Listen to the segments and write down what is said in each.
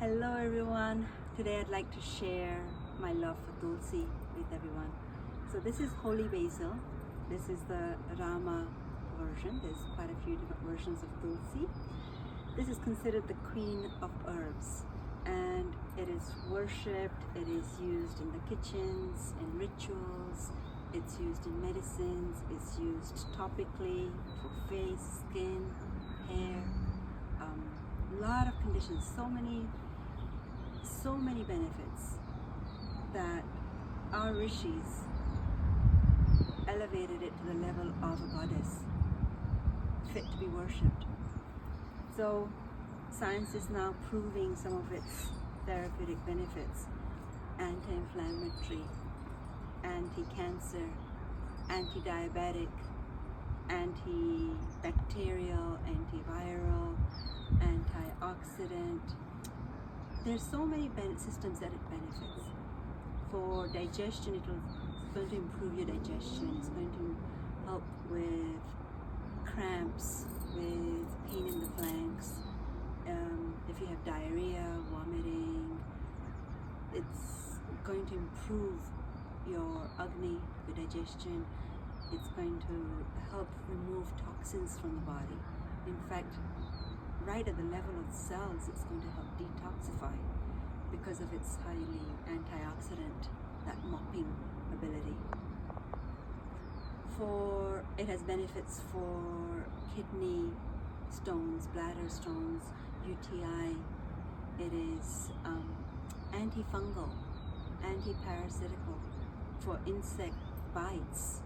Hello everyone. Today I'd like to share my love for Tulsi with everyone. So this is holy basil. This is the Rama version. There's quite a few different versions of Tulsi. This is considered the queen of herbs, and it is worshipped. It is used in the kitchens, in rituals. It's used in medicines. It's used topically for face, skin, hair. A lot of conditions. So many benefits that our rishis elevated it to the level of a goddess, fit to be worshipped. So science is now proving some of its therapeutic benefits: anti-inflammatory, anti-cancer, anti-diabetic, antibacterial, antiviral, antioxidant. There's so many systems that it benefits. For digestion, it's going to improve your digestion. It's going to help with cramps, with pain in the flanks. If you have diarrhea, vomiting, it's going to improve your agni, your digestion. It's going to help remove toxins from the body. In fact, right at the level of cells, it's going to help detoxify because of its highly antioxidant, that mopping ability. It has benefits for kidney stones, bladder stones, UTI. It is antifungal, antiparasitical. For insect bites,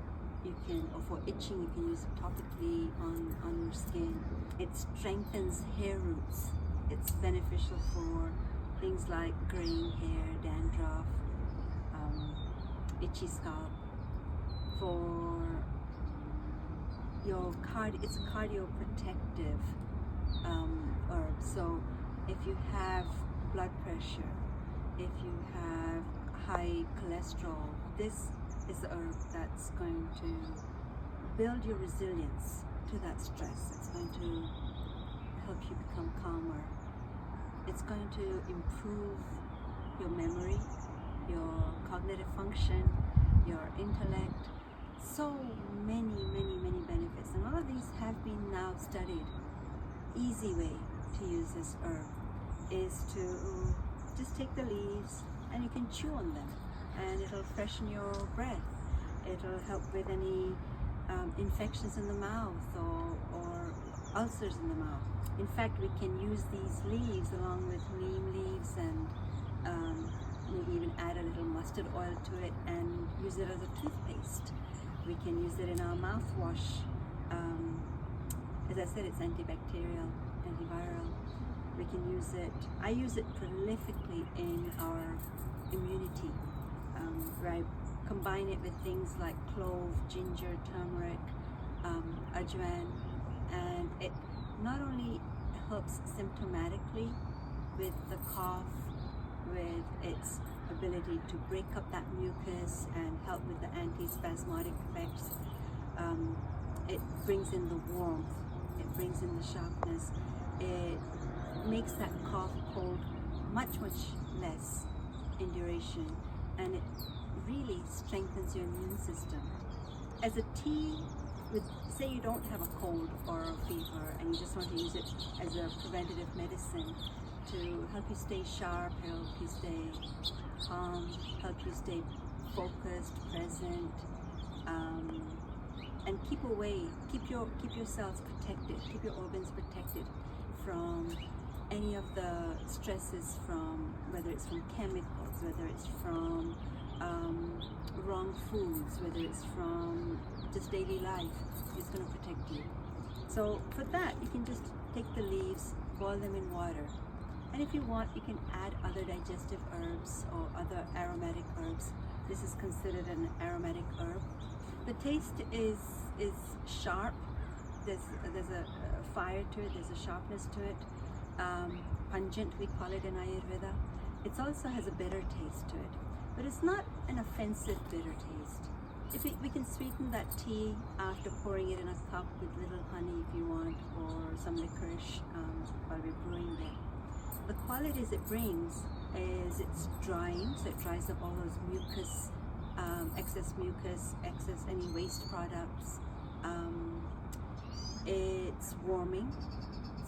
or for itching, you can use it topically on your skin. It strengthens hair roots. It's beneficial for things like graying hair, dandruff, itchy scalp. For your it's a cardioprotective herb. So if you have blood pressure, if you have high cholesterol, this is the herb that's going to build your resilience to that stress. It's going to help you become calmer. It's going to improve your memory, your cognitive function, your intellect. So many benefits, and all of these have been now studied. Easy way to use this herb is to just take the leaves and you can chew on them, and it'll freshen your breath. It'll help with any infections in the mouth or ulcers in the mouth. In fact, we can use these leaves along with neem leaves and maybe even add a little mustard oil to it and use it as a toothpaste. We can use it in our mouthwash. As I said, it's antibacterial, antiviral. We can use it. I use it prolifically in our immunity, where I combine it with things like clove, ginger, turmeric, ajwain, and it not only helps symptomatically with the cough, with its ability to break up that mucus and help with the antispasmodic effects. It brings in the warmth, it brings in the sharpness, it makes that cough cold much less in duration, and it really strengthens your immune system. As a tea, say you don't have a cold or a fever and you just want to use it as a preventative medicine to help you stay sharp, help you stay calm, help you stay focused, present, and keep yourselves protected, keep your organs protected from any of the stresses, from whether it's from chemicals, whether it's from wrong foods, whether it's from just daily life. It's going to protect you. So for that, you can just take the leaves, boil them in water, and if you want, you can add other digestive herbs or other aromatic herbs. This is considered an aromatic herb. The taste is sharp. There's a fire to it. There's a sharpness to it. Pungent, we call it in Ayurveda. It also has a bitter taste to it, but it's not an offensive bitter taste. If we can sweeten that tea after pouring it in a cup with little honey if you want, or some licorice while we're brewing it. the qualities it brings is it's drying, so it dries up all those mucus, excess any waste products. It's warming,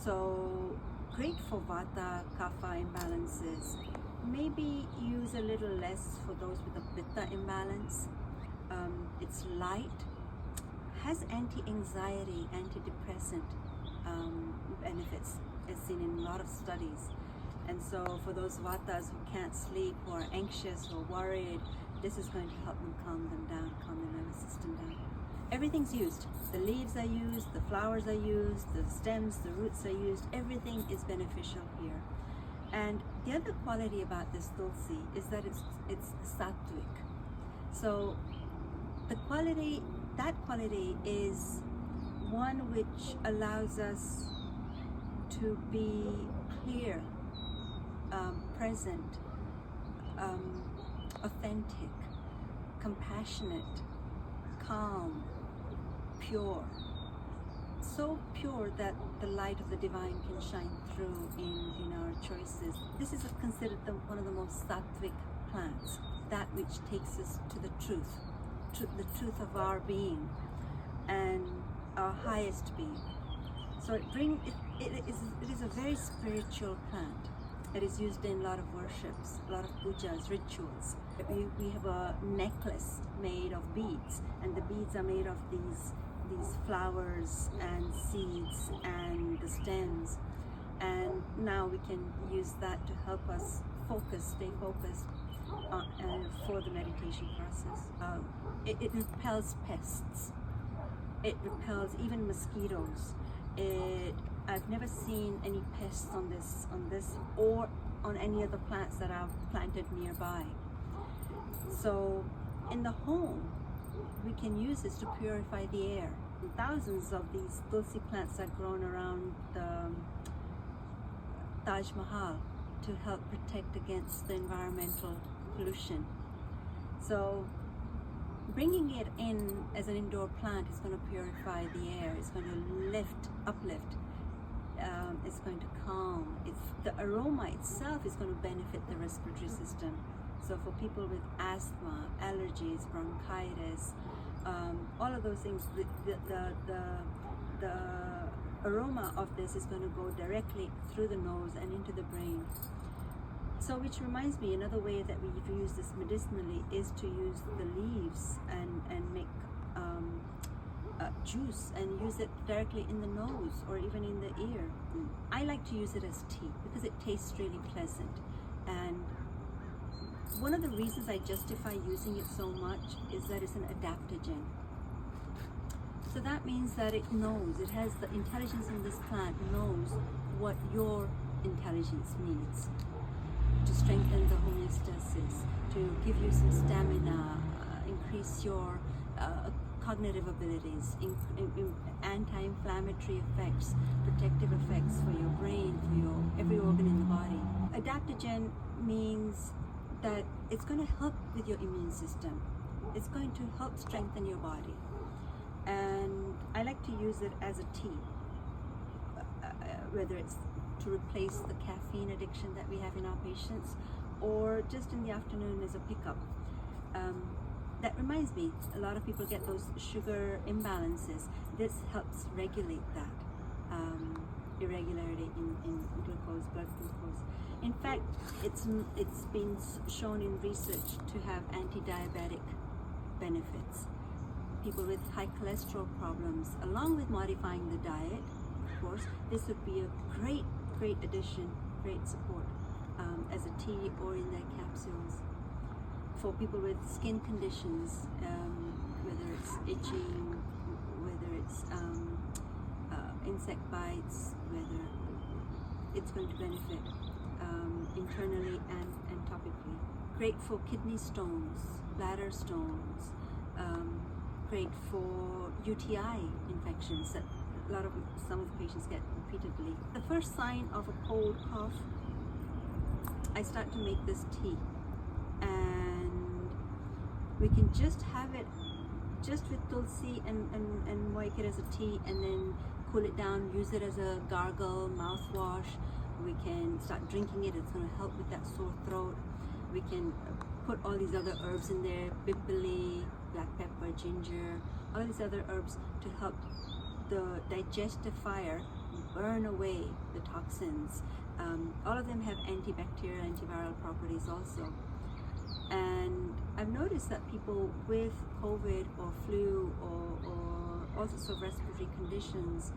so great for vata, kapha imbalances. Maybe use a little less for those with a pitta imbalance. It's light, has anti-anxiety, antidepressant benefits, as seen in a lot of studies. And so for those vatas who can't sleep, who are anxious or worried, this is going to help them calm them down, calm their nervous system down. Everything's used. The leaves are used, the flowers are used, the stems, the roots are used. Everything is beneficial here. And the other quality about this Tulsi is that it's sattvic. So that quality is one which allows us to be clear, present, authentic, compassionate, calm, pure. So pure that the light of the divine can shine through in our choices. This is considered one of the most sattvic plants, that which takes us to the truth of our being and our highest being. So it is a very spiritual plant. It is used in a lot of worships, a lot of pujas, rituals. We have a necklace made of beads, and the beads are made of these flowers and seeds and the stems. And now we can use that to help us stay focused for the meditation process. It repels pests. It repels even mosquitoes. I've never seen any pests on this or on any of the plants that I've planted nearby. So in the home, we can use this to purify the air. Thousands of these Tulsi plants are grown around the Taj Mahal to help protect against the environmental pollution. So bringing it in as an indoor plant is going to purify the air. It's going to uplift. It's going to calm. The aroma itself is going to benefit the respiratory system. So for people with asthma, allergies, bronchitis, all of those things, the aroma of this is going to go directly through the nose and into the brain. So which reminds me, another way that we use this medicinally is to use the leaves and make juice and use it directly in the nose or even in the ear. I like to use it as tea because it tastes really pleasant. And one of the reasons I justify using it so much is that it's an adaptogen. So that means that it has the intelligence in this plant knows what your intelligence needs to strengthen the homeostasis, to give you some stamina, increase your cognitive abilities, anti-inflammatory effects, protective effects for your brain, for your every organ in the body. Adaptogen means that it's going to help with your immune system. It's going to help strengthen your body. And I like to use it as a tea, whether it's to replace the caffeine addiction that we have in our patients, or just in the afternoon as a pickup. That reminds me, a lot of people get those sugar imbalances. This helps regulate that irregularity in glucose, blood glucose. In fact, it's been shown in research to have anti-diabetic benefits. People with high cholesterol problems, along with modifying the diet, of course, this would be a great addition, great support as a tea or in their capsules. For people with skin conditions, whether it's itching, whether it's insect bites, whether it's going to benefit internally and topically. Great for kidney stones, bladder stones, great for UTI infections that some of the patients get repeatedly. The first sign of a cold cough, I start to make this tea, and we can just have it just with Tulsi and make it as a tea, and then cool it down, use it as a gargle, mouthwash, We can start drinking it. It's going to help with that sore throat. We can put all these other herbs in there, pipili, black pepper, ginger, all these other herbs to help the digestive fire burn away the toxins. All of them have antibacterial, antiviral properties also. And I've noticed that people with COVID or flu or all sorts of respiratory conditions,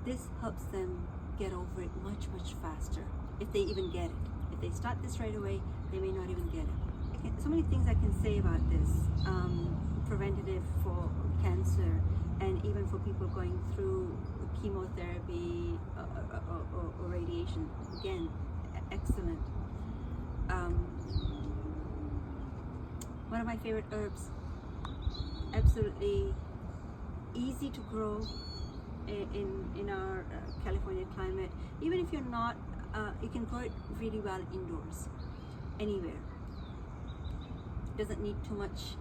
this helps them get over it much, much faster, if they even get it. If they start this right away, they may not even get it. So many things I can say about this. Preventative for cancer, and even for people going through chemotherapy or radiation. Again, excellent. One of my favorite herbs. Absolutely easy to grow in our California climate. Even if you're not, you can grow it really well indoors, anywhere. Doesn't need too much.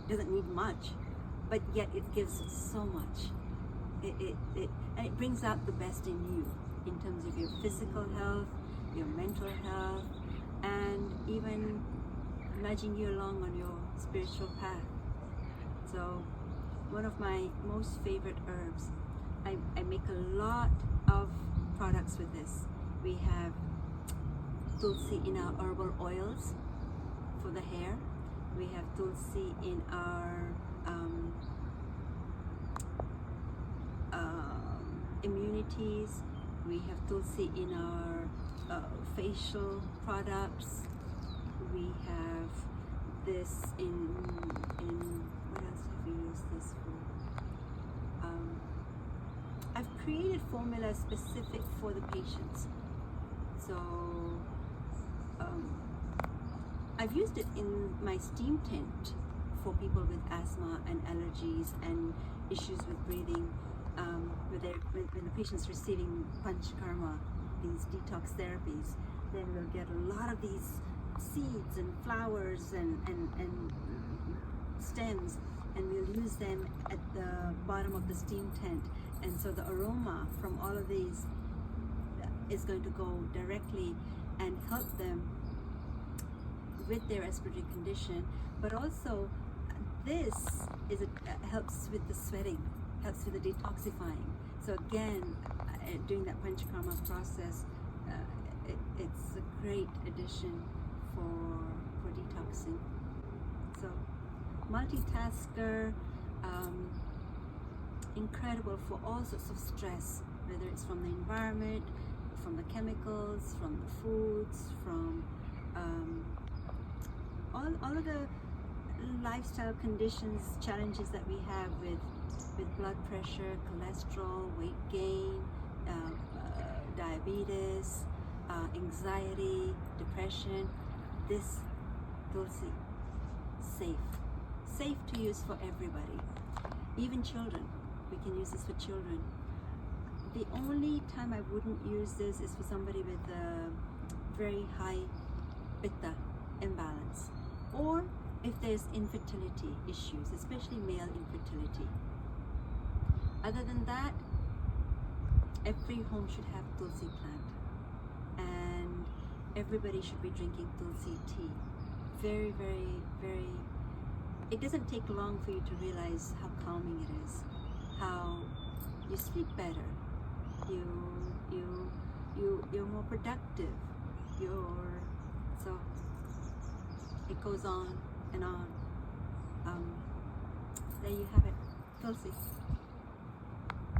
Doesn't need much, but yet it gives so much. And it brings out the best in you, in terms of your physical health, your mental health, and even nudging you along on your spiritual path. So, one of my most favorite herbs. I make a lot of products with this. We have Tulsi in our herbal oils for the hair. We have Tulsi in our immunities. We have Tulsi in our facial products. We have this in what else have we used this for? I've created formulas specific for the patients. So I've used it in my steam tent for people with asthma and allergies and issues with breathing. When the patient's receiving panchakarma, these detox therapies, then we'll get a lot of these seeds and flowers and stems, and we'll use them at the bottom of the steam tent. And so the aroma from all of these is going to go directly and help them with their respiratory condition, but also this helps with the sweating, helps with the detoxifying. So again, during that panchakarma process, it's a great addition for detoxing. So multitasker, incredible for all sorts of stress, whether it's from the environment, from the chemicals, from the foods, from all of the lifestyle conditions, challenges that we have with blood pressure, cholesterol, weight gain, diabetes, anxiety, depression. This Tulsi, safe to use for everybody, even children. We can use this for children. The only time I wouldn't use this is for somebody with a very high pitta imbalance, or if there's infertility issues, especially male infertility. Other than that, every home should have Tulsi plant, and everybody should be drinking Tulsi tea. Very, very, very. It doesn't take long for you to realize how calming it is, how you sleep better, you're more productive, so it goes on and on. There you have it, Tulsi.